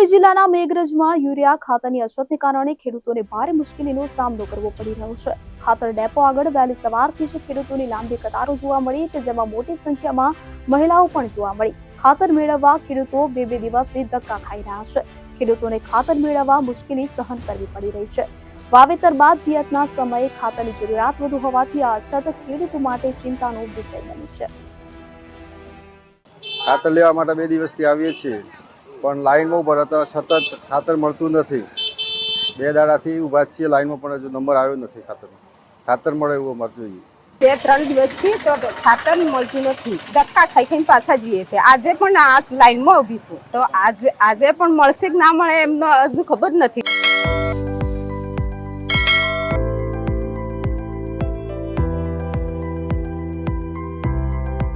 અરવલ્લી જિલ્લાના મેઘરજમાં યુરિયા ખાતરની અછતને કારણે ખેડૂતોને ભારે મુશ્કેલીનો સામનો કરવો પડી રહ્યો છે। ખાતર ડેપો આગળ વહેલી સવારથી જ ખેડૂતોની લાંબી કતારો જોવા મળી કે જેમાં મોટી સંખ્યામાં મહિલાઓ પણ જોવા મળી। ખાતર મેળવવા ખેડૂતો બે દિવસથી ધક્કા ખાઈ રહ્યા છે। ખેડૂતોને ખાતર મેળવવા મુશ્કેલી સહન કરવી પડી રહી છે। વાવેતર બાદ પિયતના સમયે ખાતરની જરૂરિયાત વધુ હોવાથી આ અછત ખેડૂતો માટે ચિંતાનો વિષય બની છે। ખાતર લેવા માટે 2 દિવસથી આવીએ છીએ પણ લાઈનમાં ઉભા હતા છતાં ખાતર મળતું નથી। 2 દાડાથી ઊભા છીએ લાઈનમાં પણ હજુ નંબર આવ્યો નથી ખાતરનો। ખાતર મળે એવું અમારે જોઈએ। 2-3 દિવસથી તો ખાતર મળતું નથી, ધક્કા ખાઈને પાછા જઈએ છીએ। આજે પણ આ લાઈનમાં ઊભી છું તો આજે પણ મળશે કે ના મળે એમનો હજુ ખબર નથી।